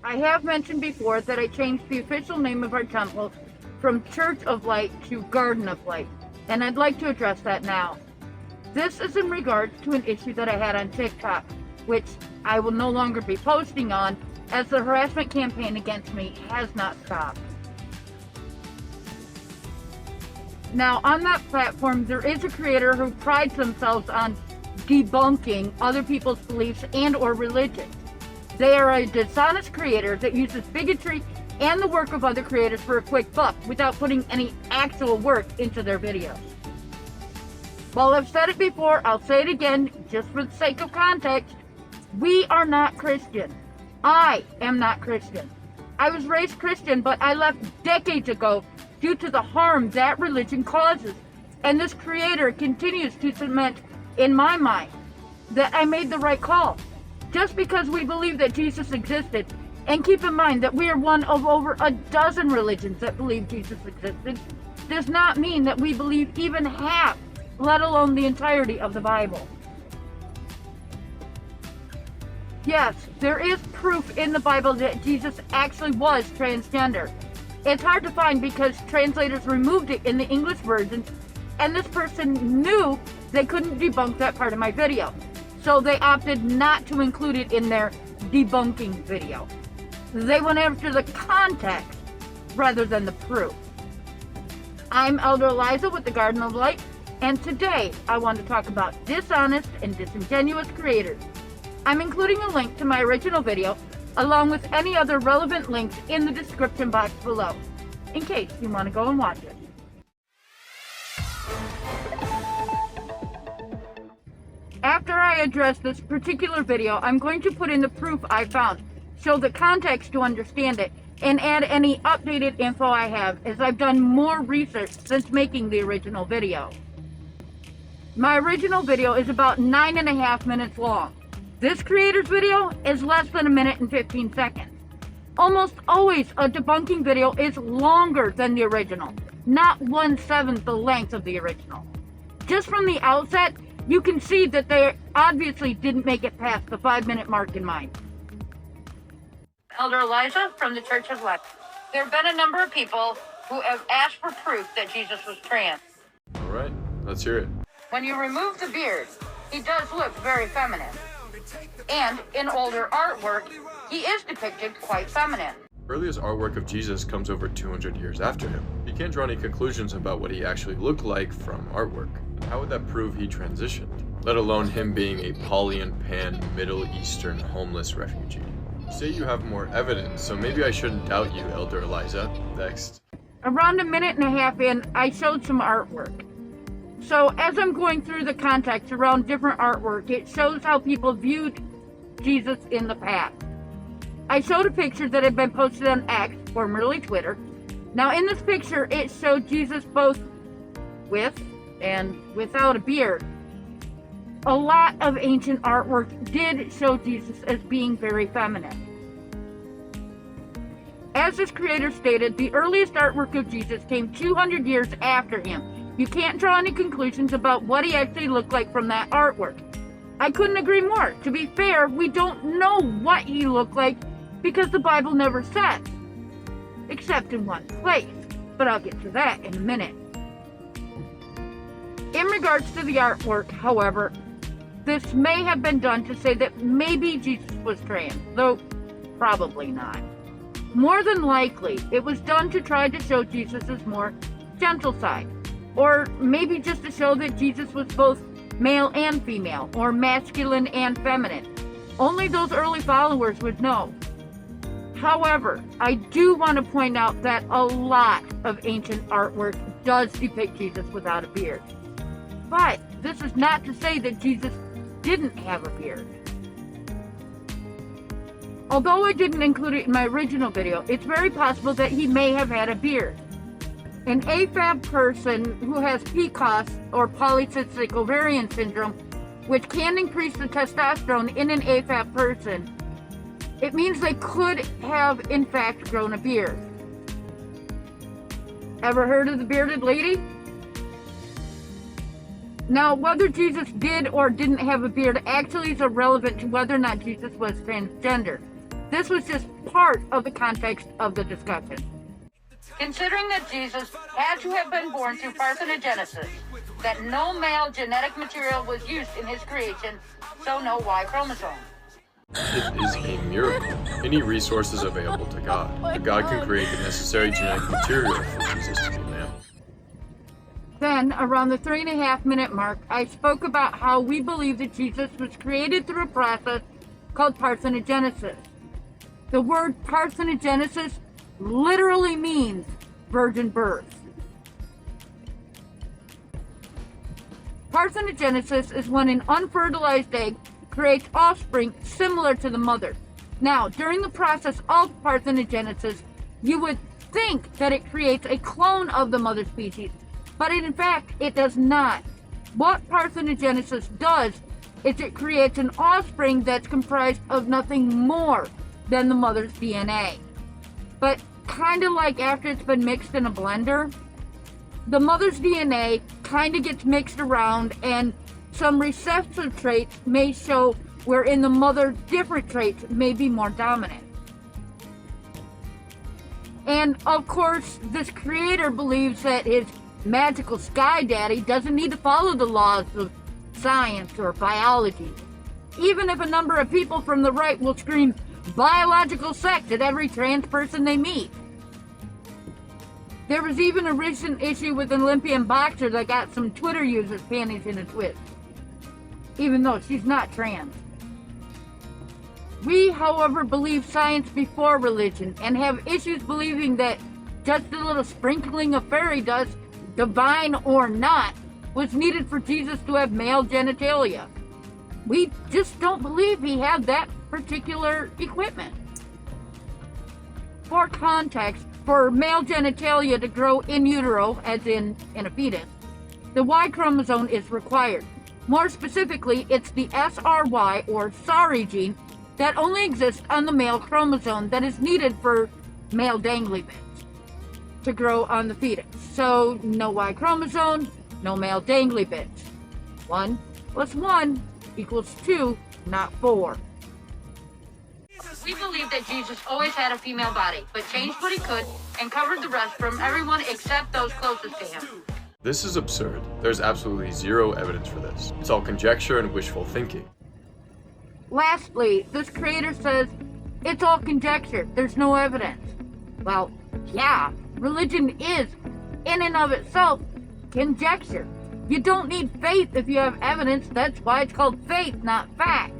I have mentioned before that I changed the official name of our temple from Church of Light to Garden of Light, and I'd like to address that now. This is in regards to an issue that I had on TikTok, which I will no longer be posting on, as the harassment campaign against me has not stopped. Now, on that platform, there is a creator who prides themselves on debunking other people's beliefs and or religions. They are a dishonest creator that uses bigotry and the work of other creators for a quick buck without putting any actual work into their videos. Well, I've said it before, I'll say it again, just for the sake of context. We are not Christian. I am not Christian. I was raised Christian, but I left decades ago due to the harm that religion causes. And this creator continues to cement in my mind that I made the right call. Just because we believe that Jesus existed, and keep in mind that we are one of over a dozen religions that believe Jesus existed, does not mean that we believe even half, let alone the entirety of the Bible. Yes, there is proof in the Bible that Jesus actually was transgender. It's hard to find because translators removed it in the English version, and this person knew they couldn't debunk that part of my video. So they opted not to include it in their debunking video. They went after the context rather than the proof. I'm Elder Eliza with the Garden of Light, and today I want to talk about dishonest and disingenuous creators. I'm including a link to my original video along with any other relevant links in the description box below, in case you want to go and watch it. After I address this particular video, I'm going to put in the proof I found, show the context to understand it, and add any updated info I have, as I've done more research since making the original video. My original video is about 9.5 minutes long. This creator's video is less than 1 minute and 15 seconds. Almost always a debunking video is longer than the original, not 1/7 the length of the original. Just from the outset, you can see that they obviously didn't make it past the 5-minute mark in mine. Elder Eliza from the Church of Light. There have been a number of people who have asked for proof that Jesus was trans. All right, let's hear it. When you remove the beard, he does look very feminine. And in older artwork, he is depicted quite feminine. Earliest artwork of Jesus comes over 200 years after him. You can't draw any conclusions about what he actually looked like from artwork. How would that prove he transitioned? Let alone him being a Paulian Pan Middle Eastern homeless refugee. You say you have more evidence, so maybe I shouldn't doubt you, Elder Eliza. Next. Around 1.5 minutes in, I showed some artwork. So as I'm going through the context around different artwork, it shows how people viewed Jesus in the past. I showed a picture that had been posted on X, formerly Twitter. Now in this picture, it showed Jesus both with and without a beard. A lot of ancient artwork did show Jesus as being very feminine. As this creator stated, the earliest artwork of Jesus came 200 years after him. You can't draw any conclusions about what he actually looked like from that artwork. I couldn't agree more. To be fair, we don't know what he looked like because the Bible never says, except in one place, but I'll get to that in a minute. In regards to the artwork, however, this may have been done to say that maybe Jesus was trans, though probably not. More than likely, it was done to try to show Jesus' more gentle side, or maybe just to show that Jesus was both male and female, or masculine and feminine. Only those early followers would know. However, I do want to point out that a lot of ancient artwork does depict Jesus without a beard. But this is not to say that Jesus didn't have a beard. Although I didn't include it in my original video, it's very possible that he may have had a beard. An AFAB person who has PCOS, or polycystic ovarian syndrome, which can increase the testosterone in an AFAB person, it means they could have in fact grown a beard. Ever heard of the bearded lady? Now, whether Jesus did or didn't have a beard actually is irrelevant to whether or not Jesus was transgender. This was just part of the context of the discussion. Considering that Jesus had to have been born through parthenogenesis, that no male genetic material was used in his creation, so no Y chromosome. It is a miracle. Any resources available to God. That God can create the necessary genetic material for Jesus to be man. Then, around the 3.5-minute mark, I spoke about how we believe that Jesus was created through a process called parthenogenesis. The word parthenogenesis literally means virgin birth. Parthenogenesis is when an unfertilized egg creates offspring similar to the mother. Now, during the process of parthenogenesis, you would think that it creates a clone of the mother species, but in fact, it does not. What parthenogenesis does is it creates an offspring that's comprised of nothing more than the mother's DNA. But kind of like after it's been mixed in a blender, the mother's DNA kind of gets mixed around, and some recessive traits may show where in the mother different traits may be more dominant. And of course, this creator believes that his magical sky daddy doesn't need to follow the laws of science or biology, even if a number of people from the right will scream biological sex at every trans person they meet. There was even a recent issue with an Olympian boxer that got some Twitter users' panties in a twist, even though she's not trans. We, however, believe science before religion and have issues believing that just a little sprinkling of fairy dust, divine or not, was needed for Jesus to have male genitalia. We just don't believe he had that particular equipment. For context, for male genitalia to grow in utero, as in a fetus, the Y chromosome is required. More specifically, it's the SRY or SARI gene that only exists on the male chromosome that is needed for male dangly bits to grow on the fetus. So no Y chromosome, no male dangly bits. 1 + 1 = 2, not 4. We believe that Jesus always had a female body, but changed what he could and covered the rest from everyone except those closest to him. This is absurd. There's absolutely zero evidence for this. It's all conjecture and wishful thinking. Lastly, this creator says, it's all conjecture, there's no evidence. Well, yeah, religion is, in and of itself, conjecture. You don't need faith if you have evidence. That's why it's called faith, not fact.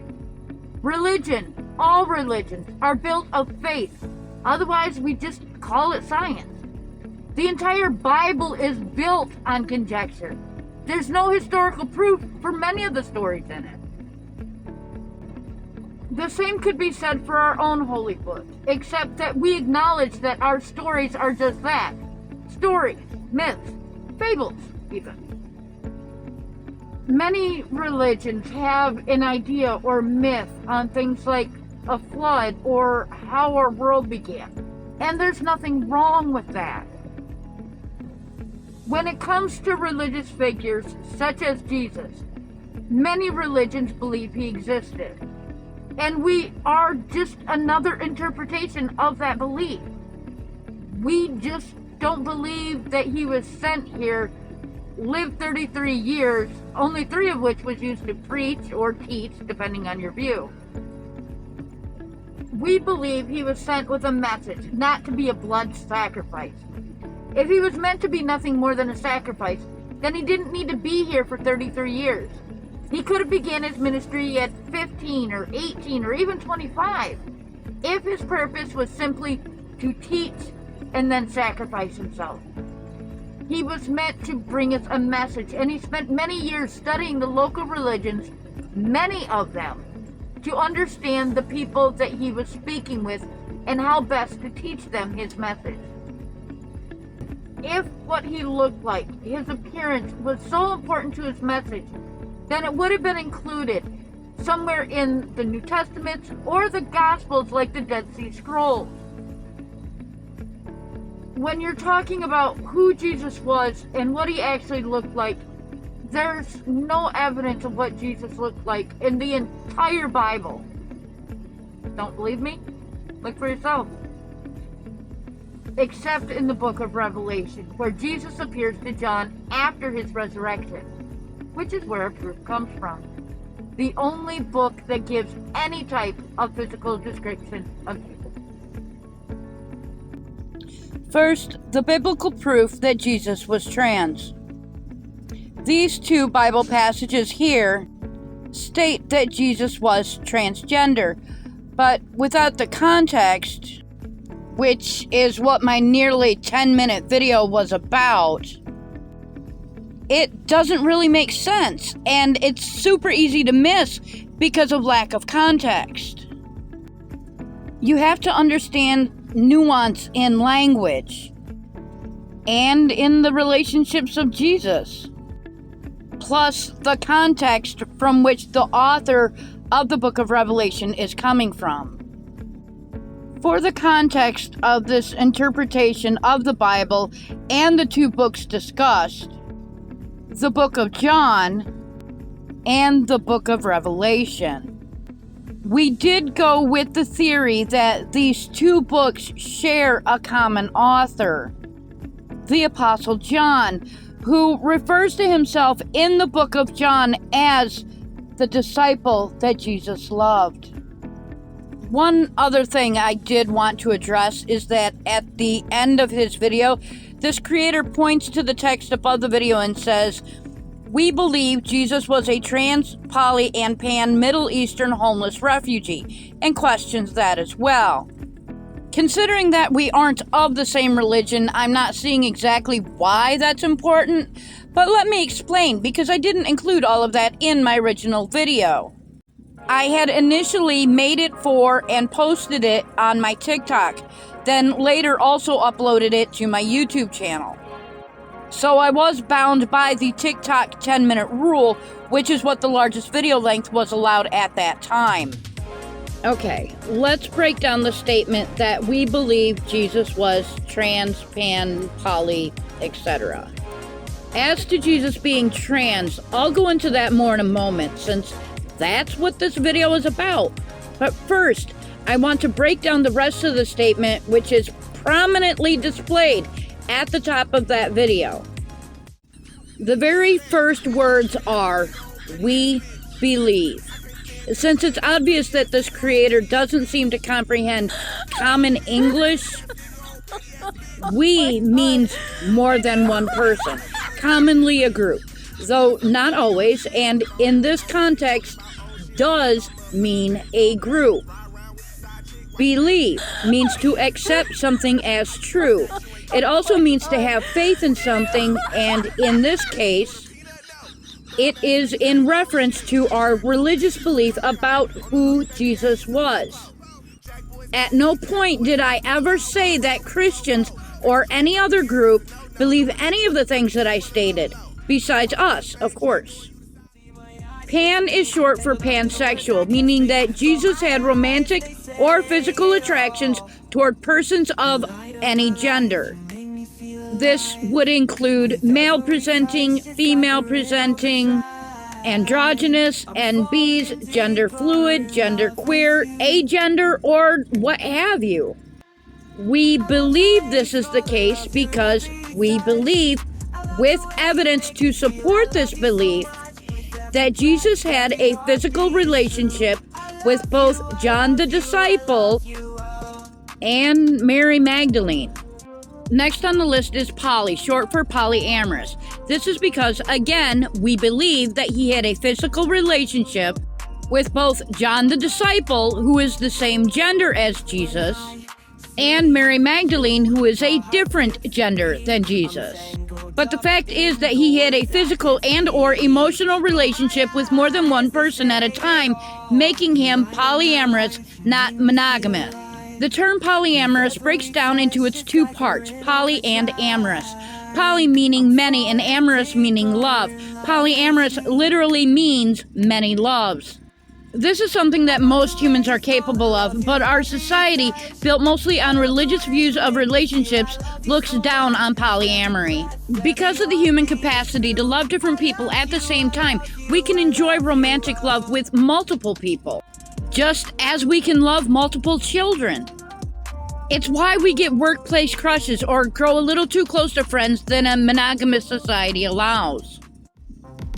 Religion, all religions, are built of faith. Otherwise, we just call it science. The entire Bible is built on conjecture. There's no historical proof for many of the stories in it. The same could be said for our own holy book, except that we acknowledge that our stories are just that. Stories, myths, fables, even. Many religions have an idea or myth on things like a flood or how our world began, and there's nothing wrong with that. When it comes to religious figures such as Jesus, many religions believe he existed. And we are just another interpretation of that belief. We just don't believe that he was sent here, lived 33 years, only 3 of which was used to preach or teach, depending on your view. We believe he was sent with a message, not to be a blood sacrifice. If he was meant to be nothing more than a sacrifice, then he didn't need to be here for 33 years. He could have began his ministry at 15 or 18 or even 25 if his purpose was simply to teach and then sacrifice himself. He was meant to bring us a message, and he spent many years studying the local religions, many of them, to understand the people that he was speaking with and how best to teach them his message. If what he looked like, his appearance, was so important to his message, then it would have been included somewhere in the New Testament or the Gospels like the Dead Sea Scrolls. When you're talking about who Jesus was and what he actually looked like, there's no evidence of what Jesus looked like in the entire Bible. Don't believe me? Look for yourself. Except in the book of Revelation, where Jesus appears to John after his resurrection, which is where proof comes from. The only book that gives any type of physical description of Jesus. First, the biblical proof that Jesus was trans. These two Bible passages here state that Jesus was transgender, but without the context, which is what my nearly 10-minute video was about, it doesn't really make sense, and it's super easy to miss because of lack of context. You have to understand nuance in language and in the relationships of Jesus, plus the context from which the author of the book of Revelation is coming from. For the context of this interpretation of the Bible and the two books discussed, the book of John and the book of Revelation, we did go with the theory that these two books share a common author, the Apostle John, who refers to himself in the book of John as the disciple that Jesus loved. One other thing I did want to address is that at the end of his video, this creator points to the text above the video and says, "We believe Jesus was a trans, poly, and pan Middle Eastern homeless refugee," and questions that as well. Considering that we aren't of the same religion, I'm not seeing exactly why that's important, but let me explain, because I didn't include all of that in my original video. I had initially made it for and posted it on my TikTok, then later also uploaded it to my YouTube channel. So I was bound by the TikTok 10-minute rule, which is what the largest video length was allowed at that time. Okay, let's break down the statement that we believe Jesus was trans, pan, poly, etc. As to Jesus being trans, I'll go into that more in a moment, since that's what this video is about. But first, I want to break down the rest of the statement, which is prominently displayed at the top of that video. The very first words are, "We believe." Since it's obvious that this creator doesn't seem to comprehend common English, we means more than one person, commonly a group, though not always, and in this context, does mean a group. Believe means to accept something as true. It also means to have faith in something, and in this case, it is in reference to our religious belief about who Jesus was. At no point did I ever say that Christians or any other group believe any of the things that I stated, besides us, of course. Pan is short for pansexual, meaning that Jesus had romantic or physical attractions toward persons of any gender. This would include male presenting, female presenting, androgynous, NBs, gender fluid, gender queer, agender, or what have you. We believe this is the case because we believe, with evidence to support this belief, that Jesus had a physical relationship with both John the disciple and Mary Magdalene. Next on the list is poly, short for polyamorous. This is because, again, we believe that he had a physical relationship with both John the disciple, who is the same gender as Jesus, and Mary Magdalene, who is a different gender than Jesus. But the fact is that he had a physical and or emotional relationship with more than one person at a time, making him polyamorous, not monogamous. The term polyamorous breaks down into its two parts, poly and amorous. Poly meaning many and amorous meaning love. Polyamorous literally means many loves. This is something that most humans are capable of, but our society, built mostly on religious views of relationships, looks down on polyamory. Because of the human capacity to love different people at the same time, we can enjoy romantic love with multiple people, just as we can love multiple children. It's why we get workplace crushes or grow a little too close to friends than a monogamous society allows.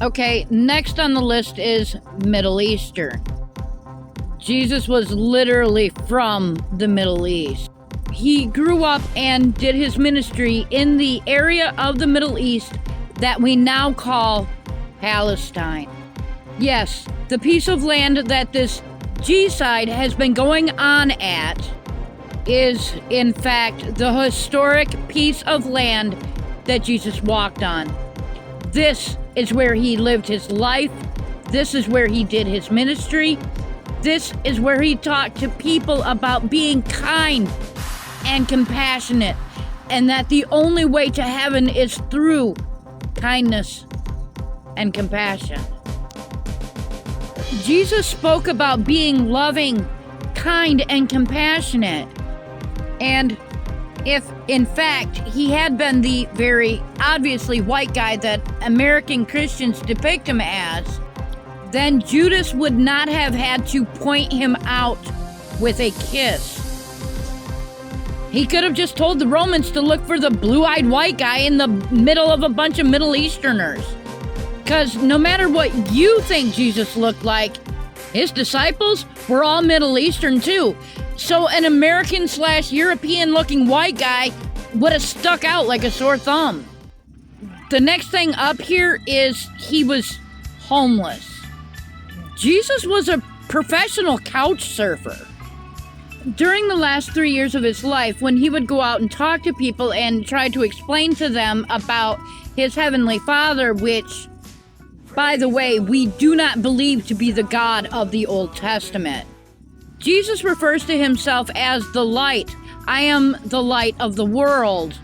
Okay, next on the list is Middle Eastern. Jesus was literally from the Middle East. He grew up and did his ministry in the area of the Middle East that we now call Palestine. Yes, the piece of land that this G-side has been going on at is, in fact, the historic piece of land that Jesus walked on. This is where he lived his life. This is where he did his ministry. This is where he talked to people about being kind and compassionate, and that the only way to heaven is through kindness and compassion. Jesus spoke about being loving, kind, and compassionate. And if, in fact, he had been the very obviously white guy that American Christians depict him as, then Judas would not have had to point him out with a kiss. He could have just told the Romans to look for the blue-eyed white guy in the middle of a bunch of Middle Easterners. Because no matter what you think Jesus looked like, his disciples were all Middle Eastern too. So an American/European looking white guy would have stuck out like a sore thumb. The next thing up here is he was homeless. Jesus was a professional couch surfer. During the last 3 years of his life, when he would go out and talk to people and try to explain to them about his heavenly Father, which, by the way, we do not believe to be the God of the Old Testament. Jesus refers to himself as the light. I am the light of the world.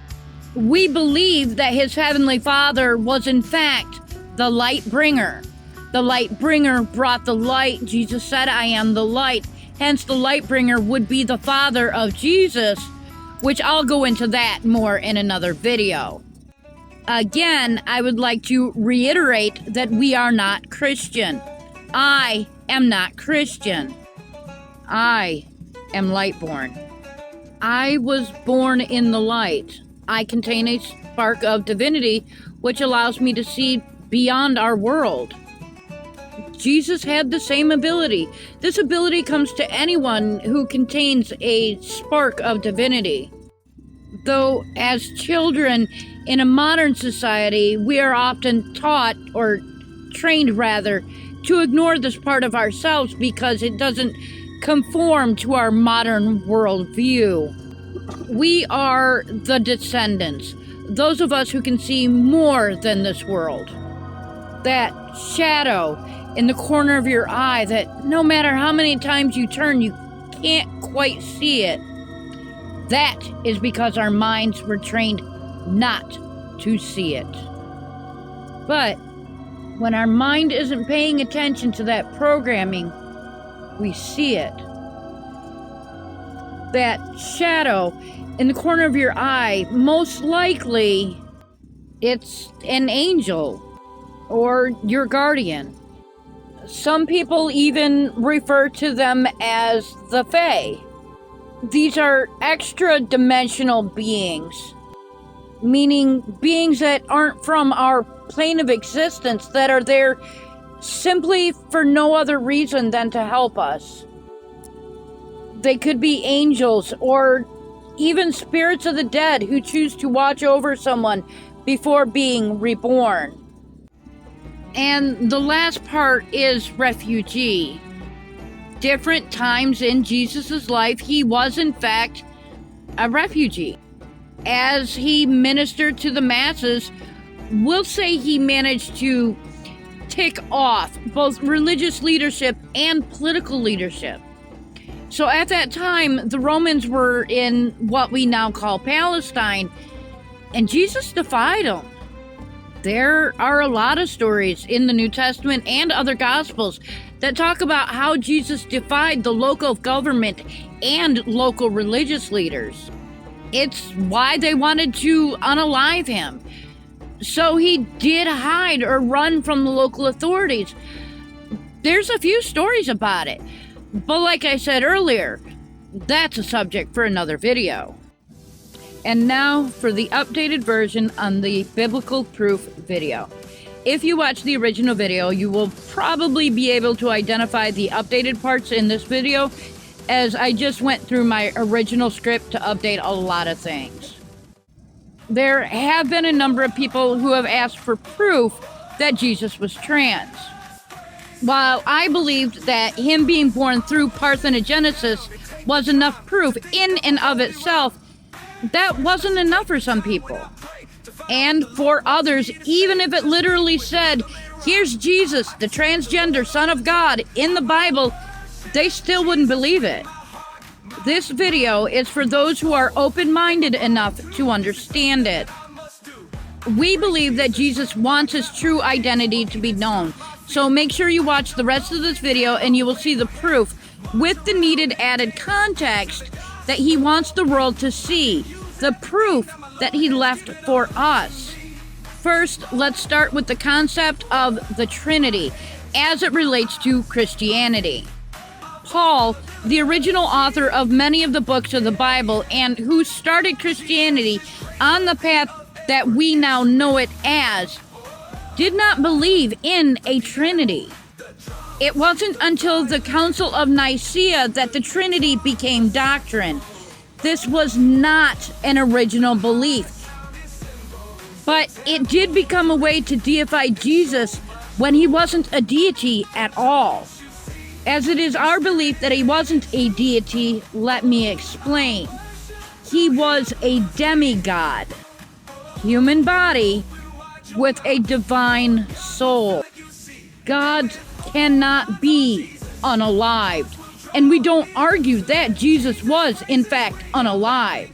We believe that his heavenly Father was in fact the light bringer. The light bringer brought the light. Jesus said, I am the light. Hence, the light bringer would be the Father of Jesus, which I'll go into that more in another video. Again, I would like to reiterate that we are not Christian. I am not Christian. I am light-born. I was born in the light. I contain a spark of divinity, which allows me to see beyond our world. Jesus had the same ability. This ability comes to anyone who contains a spark of divinity. Though, as children in a modern society, we are often taught, or trained rather, to ignore this part of ourselves because it doesn't conform to our modern worldview. We are the descendants, those of us who can see more than this world. That shadow in the corner of your eye that no matter how many times you turn, you can't quite see it. That is because our minds were trained not to see it. But when our mind isn't paying attention to that programming, we see it. That shadow in the corner of your eye, most likely it's an angel or your guardian. Some people even refer to them as the Fae. These are extra-dimensional beings, meaning beings that aren't from our plane of existence, that are there simply for no other reason than to help us. They could be angels or even spirits of the dead who choose to watch over someone before being reborn. And the last part is refugee. Different times in Jesus' life, he was in fact a refugee. As he ministered to the masses, we'll say he managed to tick off both religious leadership and political leadership. So at that time, the Romans were in what we now call Palestine, and Jesus defied them. There are a lot of stories in the New Testament and other Gospels that talk about how Jesus defied the local government and local religious leaders. It's why they wanted to unalive him. So he did hide or run from the local authorities. There's a few stories about it. But like I said earlier, that's a subject for another video. And now for the updated version on the biblical proof video. If you watch the original video, you will probably be able to identify the updated parts in this video, as I just went through my original script to update a lot of things. There have been a number of people who have asked for proof that Jesus was trans. While I believed that him being born through parthenogenesis was enough proof in and of itself, that wasn't enough for some people. And for others, even if it literally said, here's Jesus, the transgender Son of God, in the Bible, they still wouldn't believe it. This video is for those who are open-minded enough to understand it. We believe that Jesus wants his true identity to be known, so make sure you watch the rest of this video and you will see the proof with the needed added context that he wants the world to see, the proof that he left for us. First, let's start with the concept of the Trinity as it relates to Christianity. Paul, the original author of many of the books of the Bible and who started Christianity on the path that we now know it as, did not believe in a Trinity. It wasn't until the Council of Nicaea that the Trinity became doctrine. This was not an original belief, but it did become a way to deify Jesus when he wasn't a deity at all. As it is our belief that he wasn't a deity, let me explain. He was a demigod, human body with a divine soul. Gods cannot be unalived, and we don't argue that Jesus was, in fact, unalive.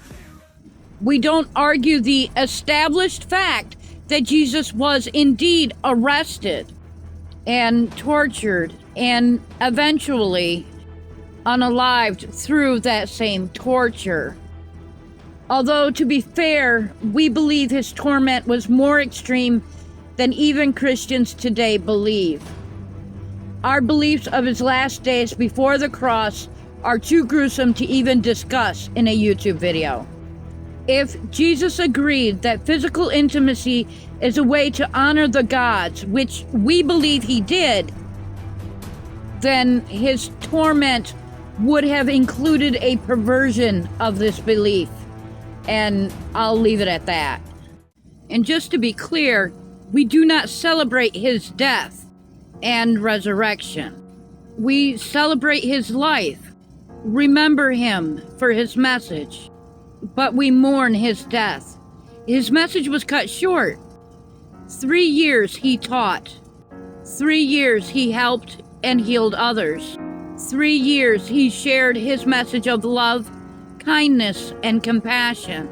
We don't argue the established fact that Jesus was indeed arrested and tortured and eventually unalived through that same torture. Although, to be fair, we believe his torment was more extreme than even Christians today believe. Our beliefs of his last days before the cross are too gruesome to even discuss in a YouTube video. If Jesus agreed that physical intimacy is a way to honor the gods, which we believe he did, then his torment would have included a perversion of this belief. And I'll leave it at that. And just to be clear, we do not celebrate his death and resurrection. We celebrate his life, remember him for his message, but we mourn his death. His message was cut short. 3 years he taught. 3 years he helped and healed others. 3 years he shared his message of love, kindness, and compassion.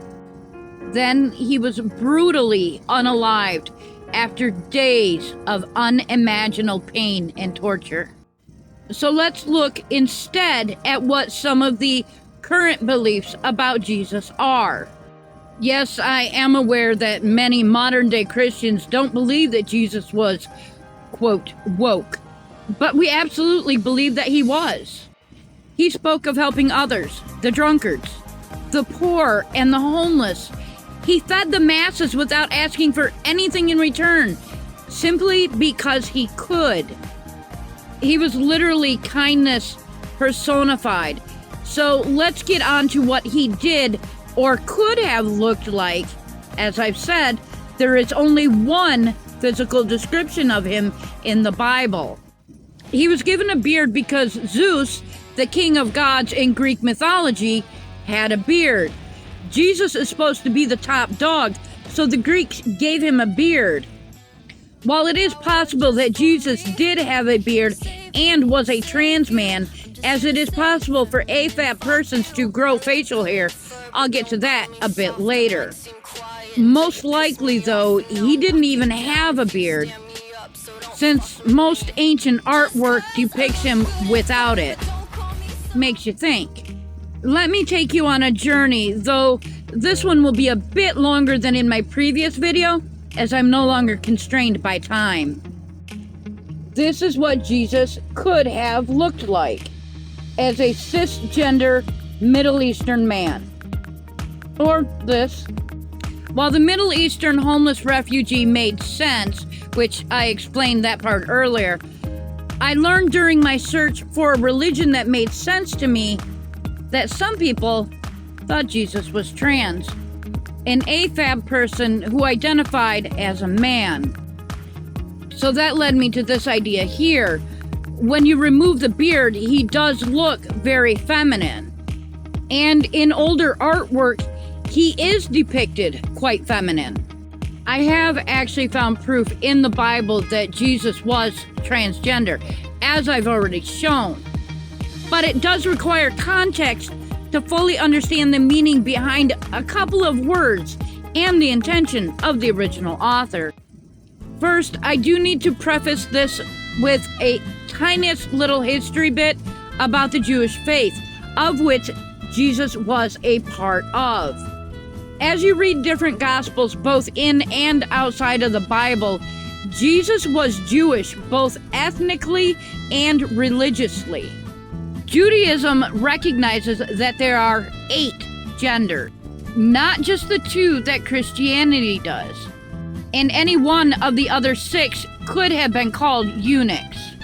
Then he was brutally unalived after days of unimaginable pain and torture. So let's look instead at what some of the current beliefs about Jesus are. Yes, I am aware that many modern-day Christians don't believe that Jesus was, quote, woke, but we absolutely believe that he was. He spoke of helping others, the drunkards, the poor, and the homeless. He fed the masses without asking for anything in return, simply because he could. He was literally kindness personified. So let's get on to what he did or could have looked like. As I've said, there is only one physical description of him in the Bible. He was given a beard because Zeus, the king of gods in Greek mythology, had a beard. Jesus is supposed to be the top dog, so the Greeks gave him a beard. While it is possible that Jesus did have a beard and was a trans man, as it is possible for AFAB persons to grow facial hair, I'll get to that a bit later. Most likely, though, he didn't even have a beard, since most ancient artwork depicts him without it. Makes you think. Let me take you on a journey, though this one will be a bit longer than in my previous video, as I'm no longer constrained by time. This is what Jesus could have looked like as a cisgender Middle Eastern man. Or this. While the Middle Eastern homeless refugee made sense, which I explained that part earlier, I learned during my search for a religion that made sense to me that some people thought Jesus was trans, an AFAB person who identified as a man. So that led me to this idea here. When you remove the beard, he does look very feminine. And in older artwork, he is depicted quite feminine. I have actually found proof in the Bible that Jesus was transgender, as I've already shown. But it does require context to fully understand the meaning behind a couple of words and the intention of the original author. First, I do need to preface this with a tiniest little history bit about the Jewish faith, of which Jesus was a part of. As you read different Gospels, both in and outside of the Bible, Jesus was Jewish, both ethnically and religiously. Judaism recognizes that there are 8 genders, not just the 2 that Christianity does. And any one of the other 6 could have been called eunuchs.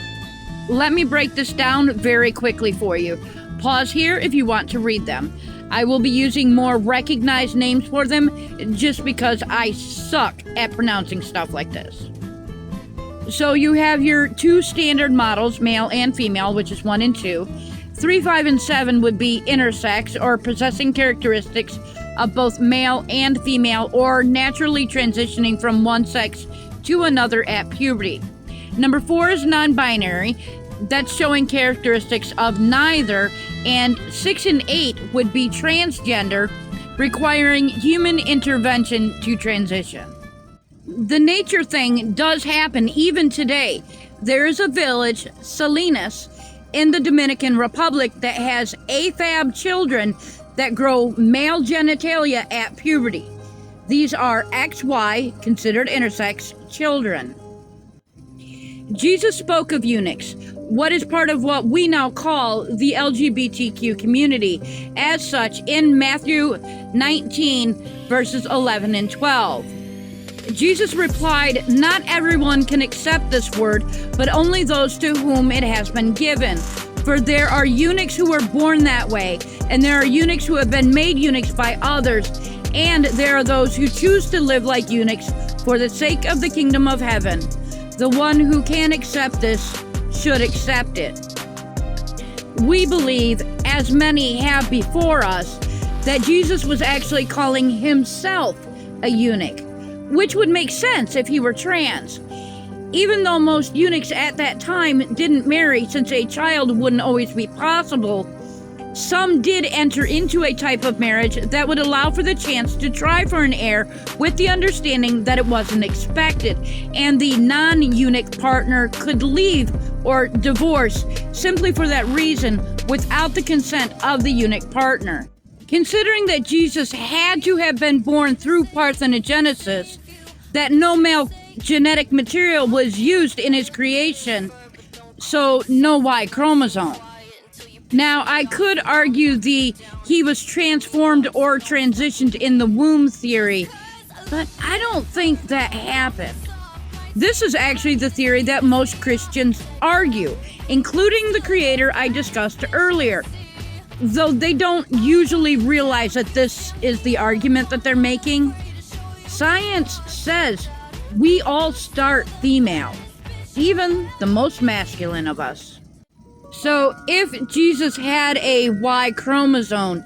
Let me break this down very quickly for you. Pause here if you want to read them. I will be using more recognized names for them just because I suck at pronouncing stuff like this. So you have your 2 standard models, male and female, which is 1 and 2. 3, 5, and 7 would be intersex, or possessing characteristics of both male and female, or naturally transitioning from one sex to another at puberty. Number 4 is non-binary. That's showing characteristics of neither. And 6 and 8 would be transgender, requiring human intervention to transition. The nature thing does happen even today. There is a village, Salinas, in the Dominican Republic that has AFAB children that grow male genitalia at puberty. These are XY, considered intersex, children. Jesus spoke of eunuchs, what is part of what we now call the LGBTQ community, as such in Matthew 19, verses 11 and 12. Jesus replied, "Not everyone can accept this word, but only those to whom it has been given. For there are eunuchs who were born that way, and there are eunuchs who have been made eunuchs by others, and there are those who choose to live like eunuchs for the sake of the kingdom of heaven. The one who can accept this should accept it." We believe, as many have before us, that Jesus was actually calling himself a eunuch, which would make sense if he were trans. Even though most eunuchs at that time didn't marry, since a child wouldn't always be possible, some did enter into a type of marriage that would allow for the chance to try for an heir with the understanding that it wasn't expected, and the non-eunuch partner could leave or divorce simply for that reason without the consent of the eunuch partner. Considering that Jesus had to have been born through parthenogenesis, that no male genetic material was used in his creation, so no Y chromosome. Now, I could argue he was transformed or transitioned in the womb theory, but I don't think that happened. This is actually the theory that most Christians argue, including the creator I discussed earlier, though they don't usually realize that this is the argument that they're making. Science says we all start female, even the most masculine of us. So if Jesus had a Y chromosome,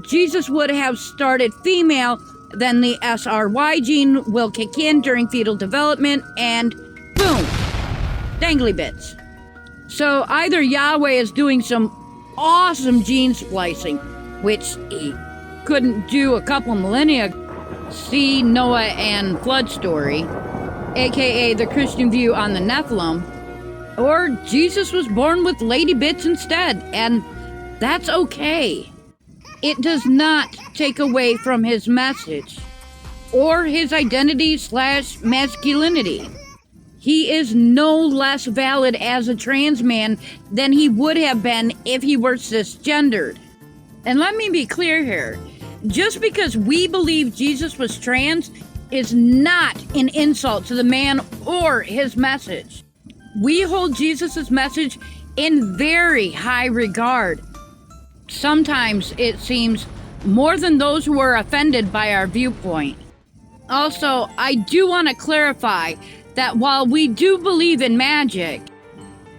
Jesus would have started female, then the SRY gene will kick in during fetal development, and boom, dangly bits. So either Yahweh is doing some awesome gene splicing, which he couldn't do a couple millennia. See Noah and Flood story, aka the Christian view on the Nephilim. Or Jesus was born with lady bits instead, and that's okay. It does not take away from his message or his identity/masculinity. He is no less valid as a trans man than he would have been if he were cisgendered. And let me be clear here. Just because we believe Jesus was trans is not an insult to the man or his message. We hold Jesus' message in very high regard. Sometimes it seems more than those who are offended by our viewpoint. Also, I do want to clarify that while we do believe in magic,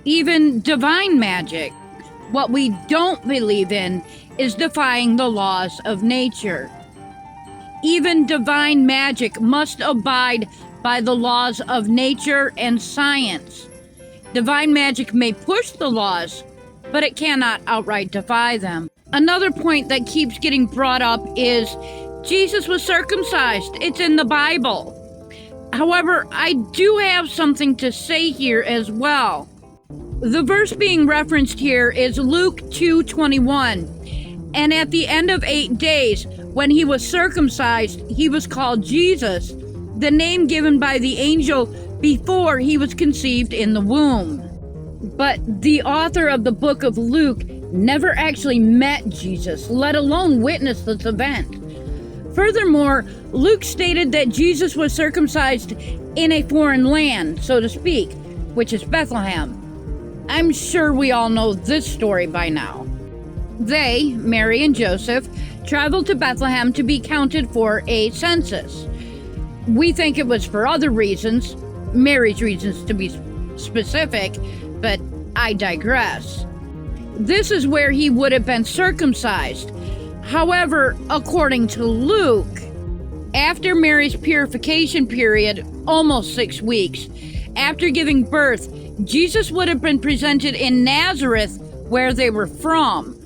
even divine magic, what we don't believe in is defying the laws of nature. Even divine magic must abide by the laws of nature and science. Divine magic may push the laws, but it cannot outright defy them. Another point that keeps getting brought up is Jesus was circumcised. It's in the Bible. However, I do have something to say here as well. The verse being referenced here is Luke 2:21. And at the end of 8 days, when he was circumcised, he was called Jesus, the name given by the angel before he was conceived in the womb. But the author of the book of Luke never actually met Jesus, let alone witnessed this event. Furthermore, Luke stated that Jesus was circumcised in a foreign land, so to speak, which is Bethlehem. I'm sure we all know this story by now. They, Mary and Joseph, traveled to Bethlehem to be counted for a census. We think it was for other reasons, Mary's reasons to be specific, but I digress. This is where he would have been circumcised. However, according to Luke, after Mary's purification period, almost 6 weeks, after giving birth, Jesus would have been presented in Nazareth, where they were from.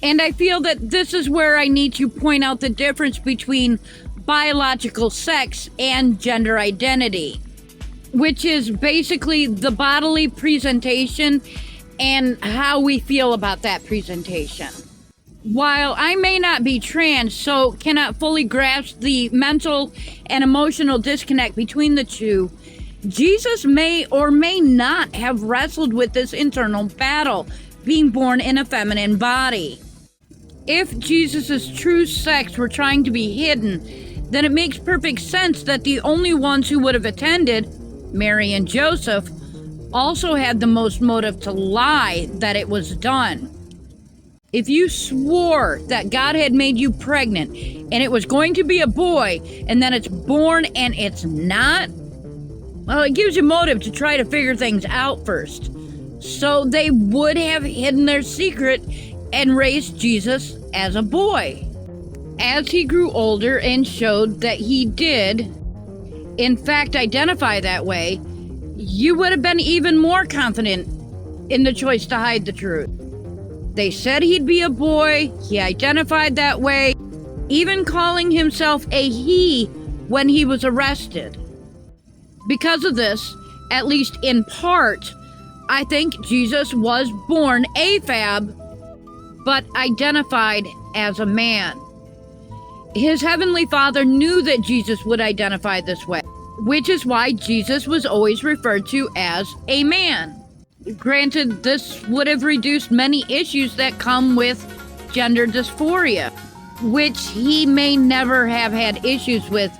And I feel that this is where I need to point out the difference between biological sex and gender identity, which is basically the bodily presentation and how we feel about that presentation. While I may not be trans, so cannot fully grasp the mental and emotional disconnect between the two, Jesus may or may not have wrestled with this internal battle, being born in a feminine body. If Jesus' true sex were trying to be hidden, then it makes perfect sense that the only ones who would have attended, Mary and Joseph, also had the most motive to lie that it was done. If you swore that God had made you pregnant and it was going to be a boy and then it's born and it's not, well, it gives you motive to try to figure things out first. So they would have hidden their secret and raised Jesus as a boy. As he grew older and showed that he did, in fact, identify that way, you would have been even more confident in the choice to hide the truth. They said he'd be a boy, he identified that way, even calling himself a he when he was arrested. Because of this, at least in part, I think Jesus was born AFAB, but identified as a man. His heavenly Father knew that Jesus would identify this way, which is why Jesus was always referred to as a man. Granted, this would have reduced many issues that come with gender dysphoria, which he may never have had issues with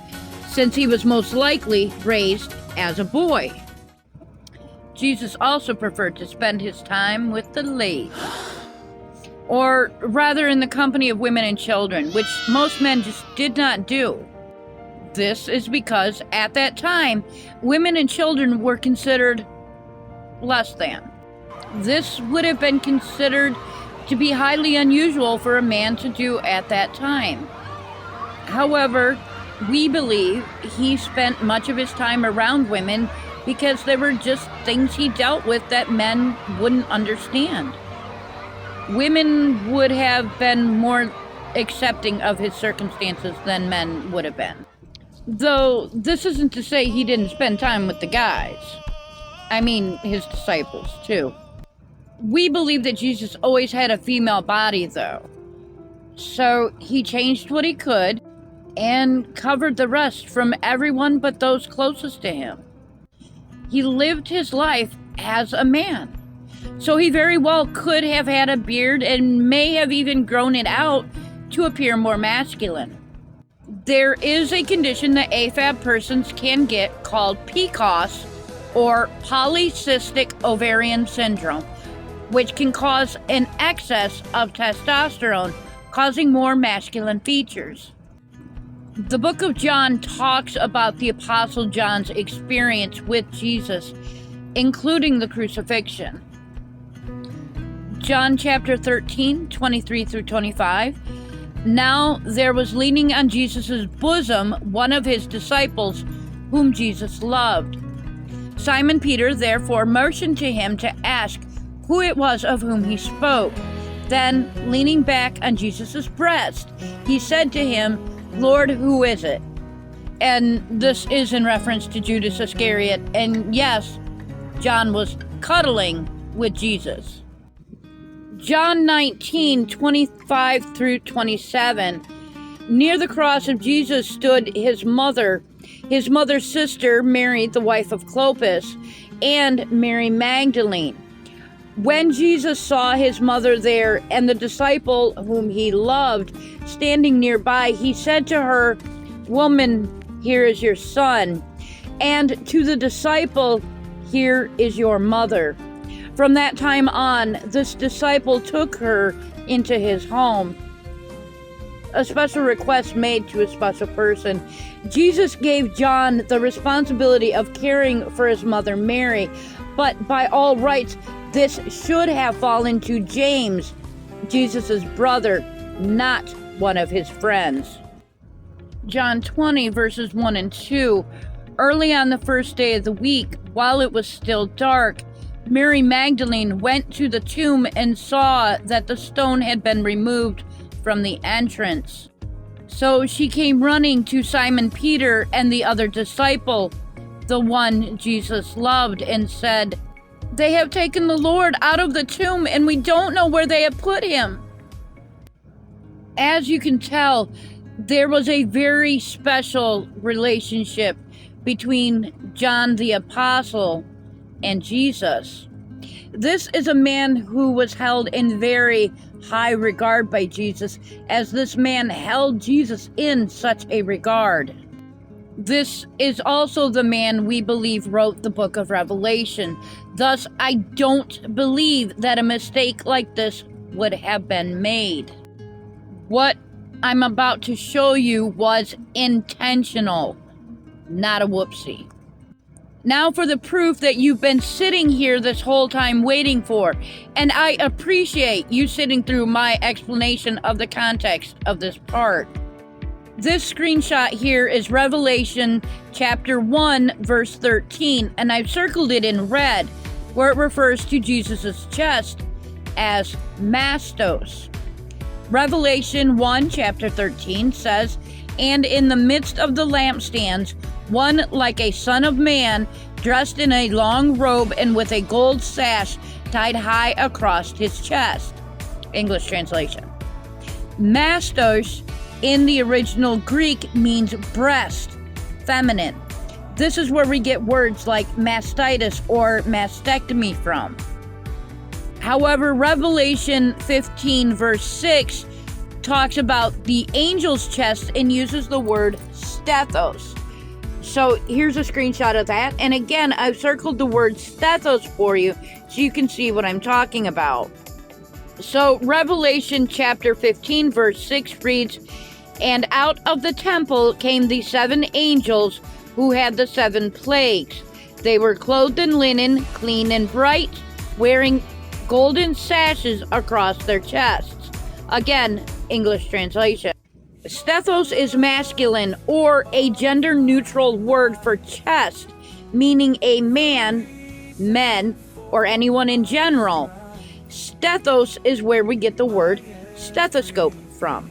since he was most likely raised as a boy. Jesus also preferred to spend his time with the ladies, or rather in the company of women and children, which most men just did not do. This is because at that time, women and children were considered less than. This would have been considered to be highly unusual for a man to do at that time. However, we believe he spent much of his time around women because there were just things he dealt with that men wouldn't understand. Women would have been more accepting of his circumstances than men would have been. Though this isn't to say he didn't spend time with the guys. I mean, his disciples, too. We believe that Jesus always had a female body, though. So he changed what he could and covered the rest from everyone but those closest to him. He lived his life as a man. So he very well could have had a beard and may have even grown it out to appear more masculine. There is a condition that AFAB persons can get called PCOS, or polycystic ovarian syndrome, which can cause an excess of testosterone, causing more masculine features. The book of John talks about the Apostle John's experience with Jesus, including the crucifixion. John chapter 13, 23 through 25. Now there was leaning on Jesus' bosom one of his disciples, whom Jesus loved. Simon Peter therefore motioned to him to ask who it was of whom he spoke. Then, leaning back on Jesus' breast, he said to him, Lord, who is it? And this is in reference to Judas Iscariot. And yes, John was cuddling with Jesus. John 19, 25 through 27. Near the cross of Jesus stood his mother's sister, Mary, the wife of Clopas, and Mary Magdalene. When Jesus saw his mother there and the disciple whom he loved standing nearby, he said to her, Woman, here is your son. And to the disciple, here is your mother. From that time on, this disciple took her into his home. A special request made to a special person. Jesus gave John the responsibility of caring for his mother Mary, but by all rights, this should have fallen to James, Jesus' brother, not one of his friends. John 20, verses 1 and 2. Early on the first day of the week, while it was still dark, Mary Magdalene went to the tomb and saw that the stone had been removed from the entrance. So she came running to Simon Peter and the other disciple, the one Jesus loved, and said, They have taken the Lord out of the tomb, and we don't know where they have put him. As you can tell, there was a very special relationship between John the Apostle and Jesus. This is a man who was held in very high regard by Jesus, as this man held Jesus in such a regard. This is also the man we believe wrote the book of Revelation. Thus, I don't believe that a mistake like this would have been made. What I'm about to show you was intentional, not a whoopsie. Now for the proof that you've been sitting here this whole time waiting for, and I appreciate you sitting through my explanation of the context of this part. This screenshot here is Revelation chapter 1, verse 13, and I've circled it in red, where it refers to Jesus' chest as mastos. Revelation 1, chapter 13 says, And in the midst of the lampstands, one like a son of man, dressed in a long robe and with a gold sash tied high across his chest. English translation. Mastos in the original Greek means breast, feminine. This is where we get words like mastitis or mastectomy from. However, Revelation 15 verse 6 talks about the angel's chest and uses the word stethos. So here's a screenshot of that. And again, I've circled the word stethos for you so you can see what I'm talking about. So Revelation chapter 15 verse 6 reads, And out of the temple came the 7 angels who had the 7 plagues. They were clothed in linen, clean and bright, wearing golden sashes across their chests. Again, English translation. Stethos is masculine or a gender-neutral word for chest, meaning a man, men, or anyone in general. Stethos is where we get the word stethoscope from.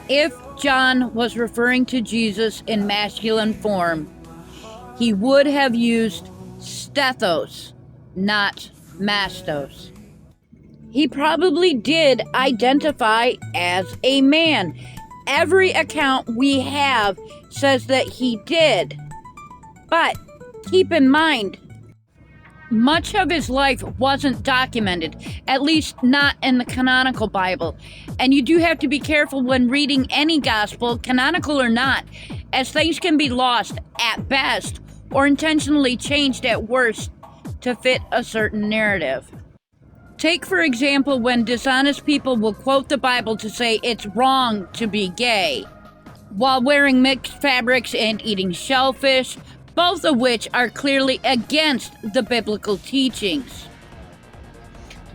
If John was referring to Jesus in masculine form, he would have used stethos, not mastos. He probably did identify as a man. Every account we have says that he did. But keep in mind, Much of his life wasn't documented, at least not in the canonical Bible. And you do have to be careful when reading any gospel, canonical or not, as things can be lost at best or intentionally changed at worst to fit a certain narrative. Take, for example, when dishonest people will quote the Bible to say it's wrong to be gay, while wearing mixed fabrics and eating shellfish, both of which are clearly against the biblical teachings.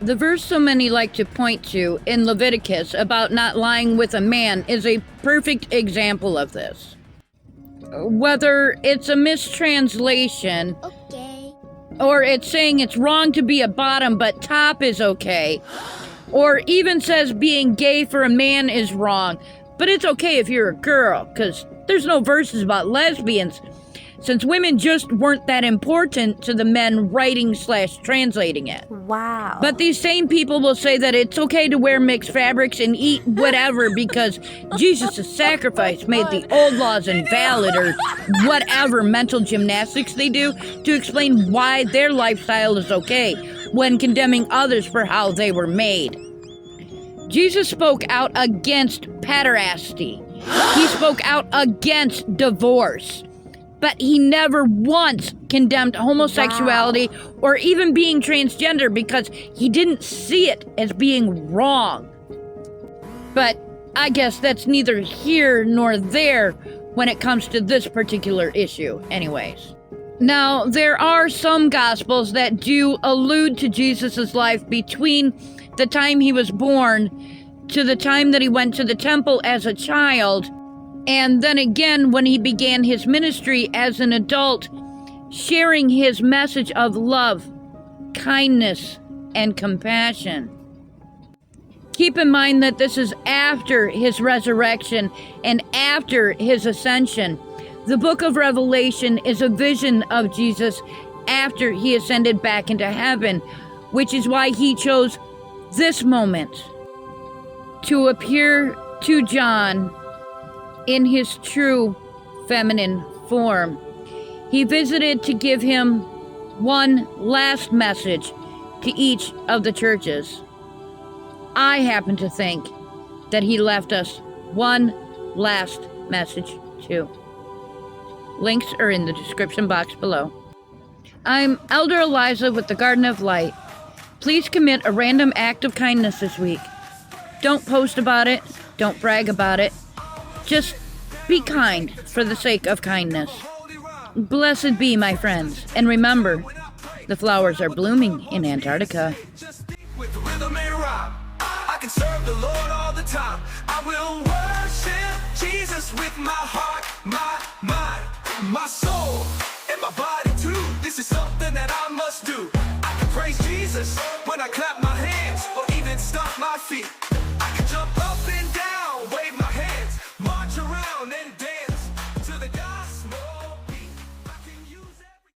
The verse so many like to point to in Leviticus about not lying with a man is a perfect example of this. Whether it's a mistranslation, or it's saying it's wrong to be a bottom but top is okay, or even says being gay for a man is wrong, but it's okay if you're a girl, because there's no verses about lesbians, since women just weren't that important to the men writing/translating it. Wow. But these same people will say that it's okay to wear mixed fabrics and eat whatever because Jesus' sacrifice made the old laws invalid, or whatever mental gymnastics they do to explain why their lifestyle is okay when condemning others for how they were made. Jesus spoke out against pederasty. He spoke out against divorce. But he never once condemned homosexuality or even being transgender because he didn't see it as being wrong. But I guess that's neither here nor there when it comes to this particular issue, anyways. Now, there are some gospels that do allude to Jesus' life between the time he was born to the time that he went to the temple as a child, and then again when he began his ministry as an adult, sharing his message of love, kindness, and compassion. Keep in mind that this is after his resurrection and after his ascension. The book of Revelation is a vision of Jesus after he ascended back into heaven, which is why he chose this moment to appear to John in his true feminine form. He visited to give him one last message to each of the churches. I happen to think that he left us one last message too. Links are in the description box below. I'm Elder Eliza with the Garden of Light. Please commit a random act of kindness this week. Don't post about it. Don't brag about it. Just be kind for the sake of kindness. Blessed be, my friends. And remember, the flowers are blooming in Antarctica. I can serve the Lord all the time. I will worship Jesus with my heart, my mind, my soul, and my body too. This is something that I must do. I can praise Jesus when I clap my hands or even stomp my feet. I can jump up and down, wave my hands, march around and dance.